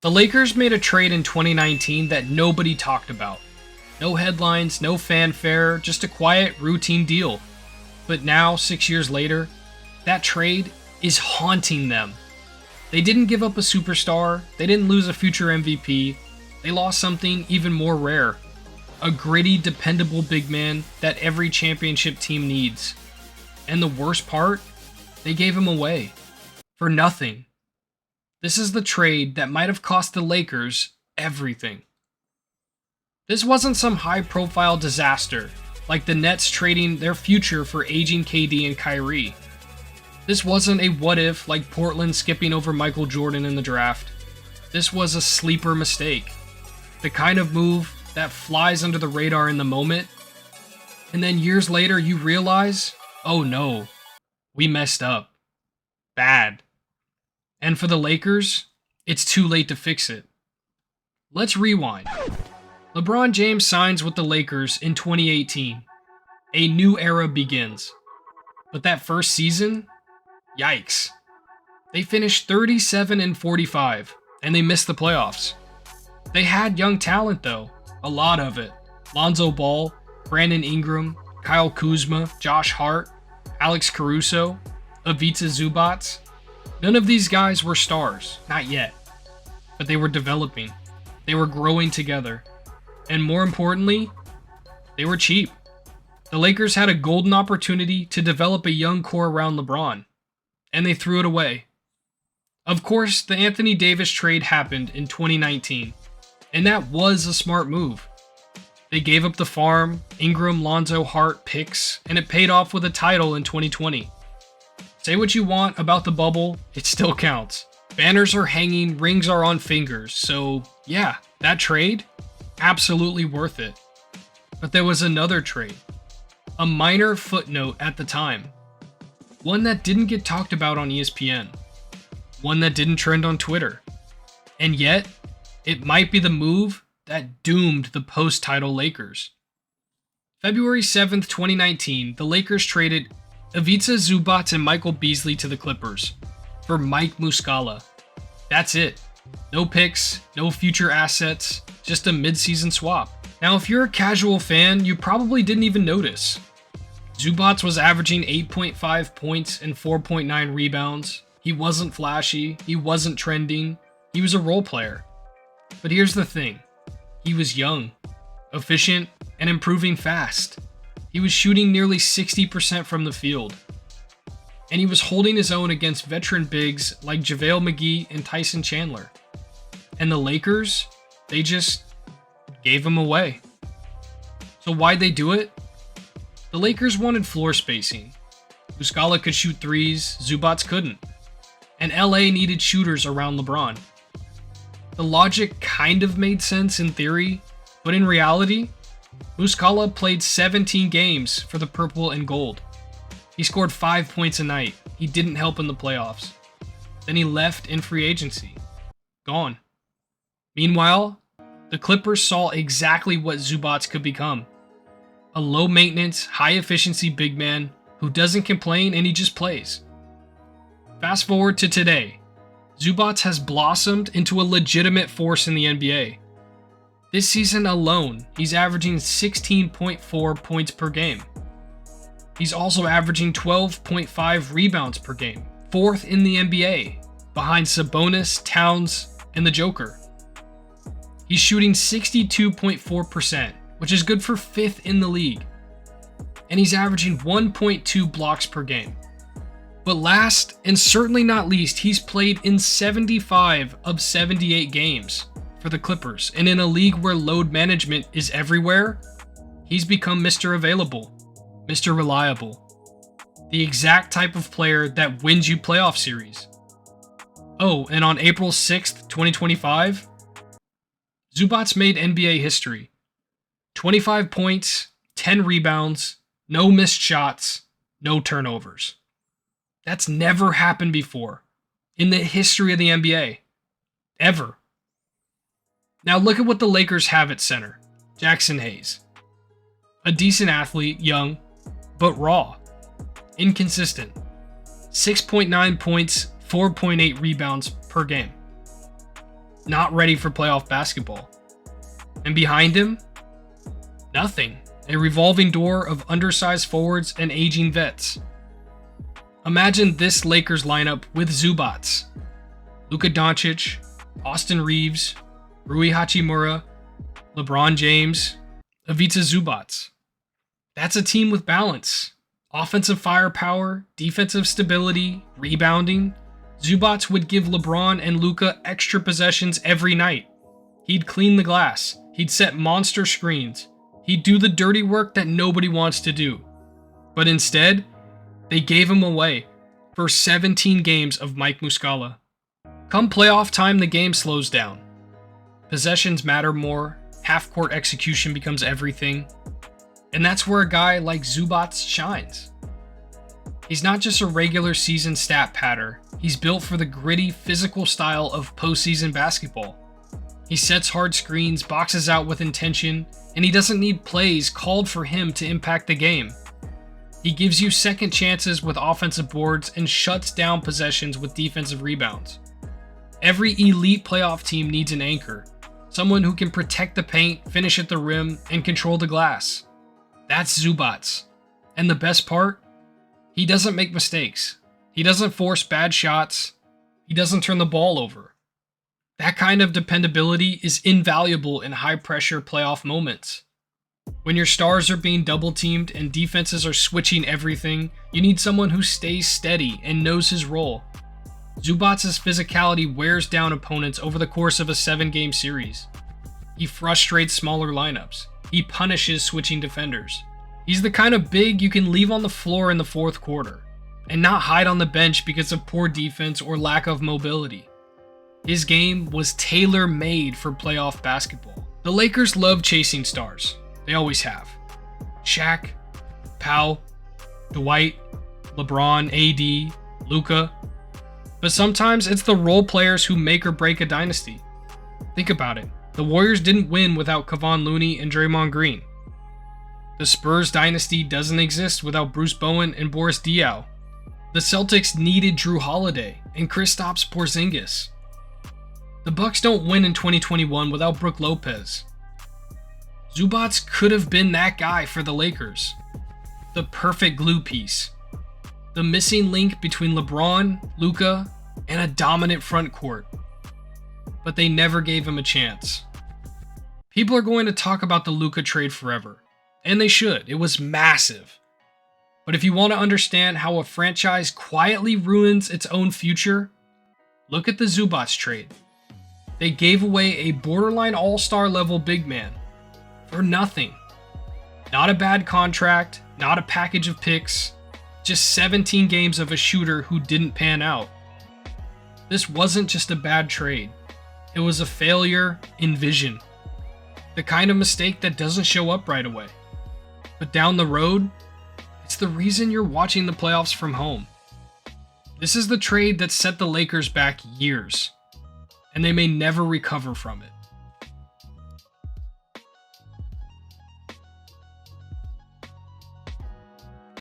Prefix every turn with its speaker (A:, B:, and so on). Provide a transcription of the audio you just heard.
A: The Lakers made a trade in 2019 that nobody talked about. No headlines, no fanfare, just a quiet, routine deal. But now, 6 years later, that trade is haunting them. They didn't give up a superstar, they didn't lose a future MVP, they lost something even more rare. A gritty, dependable big man that every championship team needs. And the worst part? They gave him away. For nothing. This is the trade that might have cost the Lakers everything. This wasn't some high-profile disaster, like the Nets trading their future for aging KD and Kyrie. This wasn't a what-if like Portland skipping over Michael Jordan in the draft. This was a sleeper mistake. The kind of move that flies under the radar in the moment, and then years later you realize, oh no, we messed up. Bad. And for the Lakers, it's too late to fix it. Let's rewind. LeBron James signs with the Lakers in 2018. A new era begins. But that first season, yikes. They finished 37-45, and they missed the playoffs. They had young talent though, a lot of it. Lonzo Ball, Brandon Ingram, Kyle Kuzma, Josh Hart, Alex Caruso, Ivica Zubac. None of these guys were stars, not yet. But they were developing. They were growing together. And more importantly, they were cheap. The Lakers had a golden opportunity to develop a young core around LeBron, and they threw it away. Of course, the Anthony Davis trade happened in 2019, and that was a smart move. They gave up the farm, Ingram, Lonzo, Hart picks, and it paid off with a title in 2020. Say what you want about the bubble, it still counts. Banners are hanging, rings are on fingers, so yeah, that trade, absolutely worth it. But there was another trade, a minor footnote at the time. One that didn't get talked about on ESPN. One that didn't trend on Twitter. And yet, it might be the move that doomed the post-title Lakers. February 7th, 2019, the Lakers traded Ivica Zubac and Michael Beasley to the Clippers for Mike Muscala. That's it. No picks, no future assets, just a mid-season swap. Now, if you're a casual fan, you probably didn't even notice. Zubac was averaging 8.5 points and 4.9 rebounds. He wasn't flashy, he wasn't trending, he was a role player. But here's the thing, he was young, efficient, and improving fast. He was shooting nearly 60% from the field. And he was holding his own against veteran bigs like JaVale McGee and Tyson Chandler. And the Lakers, they just gave him away. So why'd they do it? The Lakers wanted floor spacing. Muscala could shoot threes, Zubac couldn't. And LA needed shooters around LeBron. The logic kind of made sense in theory, but in reality, Muscala played 17 games for the purple and gold. He scored 5 points a night. He didn't help in the playoffs. Then he left in free agency. Gone. Meanwhile, the Clippers saw exactly what Zubac could become. A low-maintenance, high-efficiency big man who doesn't complain and he just plays. Fast forward to today. Zubac has blossomed into a legitimate force in the NBA. This season alone, he's averaging 16.4 points per game. He's also averaging 12.5 rebounds per game, 4th in the NBA, behind Sabonis, Towns, and the Joker. He's shooting 62.4%, which is good for 5th in the league. And he's averaging 1.2 blocks per game. But last, and certainly not least, he's played in 75 of 78 games for the Clippers. And in a league where load management is everywhere, he's become Mr. Available, Mr. Reliable. The exact type of player that wins you playoff series. Oh, and on April 6th, 2025, Zubac made NBA history. 25 points, 10 rebounds, no missed shots, no turnovers. That's never happened before in the history of the NBA. Ever. Now look at what the Lakers have at center. Jackson Hayes. A decent athlete, young, but raw. Inconsistent. 6.9 points, 4.8 rebounds per game. not ready for playoff basketball. And behind him, nothing. A revolving door of undersized forwards and aging vets. Imagine this Lakers lineup with Zubac, Luka Doncic, Austin Reeves, Rui Hachimura, LeBron James, Ivica Zubac. That's a team with balance. Offensive firepower, defensive stability, rebounding. Zubac would give LeBron and Luka extra possessions every night. He'd clean the glass. He'd set monster screens. He'd do the dirty work that nobody wants to do. But instead, they gave him away for 17 games of Mike Muscala. Come playoff time, the game slows down. Possessions matter more. Half-court execution becomes everything. And that's where a guy like Zubac shines. He's not just a regular season stat patter. He's built for the gritty, physical style of postseason basketball. He sets hard screens, boxes out with intention, and he doesn't need plays called for him to impact the game. He gives you second chances with offensive boards and shuts down possessions with defensive rebounds. Every elite playoff team needs an anchor, someone who can protect the paint, finish at the rim, and control the glass. That's Zubac. And the best part? He doesn't make mistakes. He doesn't force bad shots. He doesn't turn the ball over. That kind of dependability is invaluable in high-pressure playoff moments. When your stars are being double-teamed and defenses are switching everything, you need someone who stays steady and knows his role. Zubac's physicality wears down opponents over the course of a 7-game series. He frustrates smaller lineups. He punishes switching defenders. He's the kind of big you can leave on the floor in the fourth quarter, and not hide on the bench because of poor defense or lack of mobility. His game was tailor-made for playoff basketball. The Lakers love chasing stars. They always have. Shaq, Pau, Dwight, LeBron, AD, Luka. But sometimes it's the role players who make or break a dynasty. Think about it. The Warriors didn't win without Kevon Looney and Draymond Green. The Spurs dynasty doesn't exist without Bruce Bowen and Boris Diaw. The Celtics needed Drew Holiday and Kristaps Porzingis. The Bucks don't win in 2021 without Brook Lopez. Zubac could have been that guy for the Lakers. The perfect glue piece. The missing link between LeBron, Luka, and a dominant front court. But they never gave him a chance. People are going to talk about the Luka trade forever. And they should. It was massive. But if you want to understand how a franchise quietly ruins its own future, look at the Zubac trade. They gave away a borderline all-star level big man for nothing. Not a bad contract, not a package of picks, just 17 games of a shooter who didn't pan out. This wasn't just a bad trade. It was a failure in vision. The kind of mistake that doesn't show up right away. But down the road, it's the reason you're watching the playoffs from home. This is the trade that set the Lakers back years, and they may never recover from it.